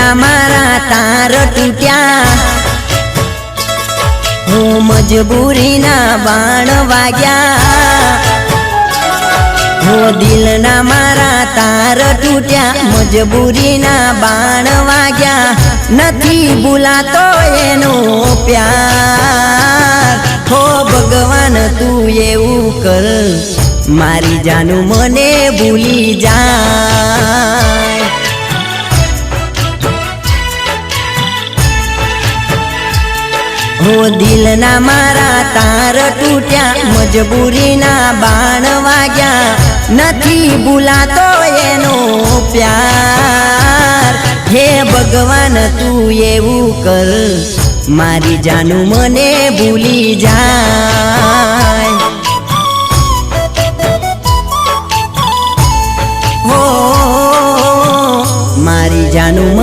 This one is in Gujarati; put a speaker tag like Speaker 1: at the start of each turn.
Speaker 1: ના મારા તાર તૂટ્યા, હો મજબૂરી ના બાણ વાગ્યા, હો દિલ ના મારા તાર તૂટ્યા, મજબૂરી ના બાણ વાગ્યા, નથી ભૂલાતો એનો પ્યાર. હો ભગવાન તું એવું કર, મારી જાનું મને ભૂલી જાય. હો દિલ ના મારા તાર તૂટ્યા, મજબૂરી ના બાણ વાગ્યા, નથી ભૂલાતો એનો પ્યાર. હે ભગવાન તું એવું કર, મારી જાનું મને ભૂલી જાય. હો મારી જાનું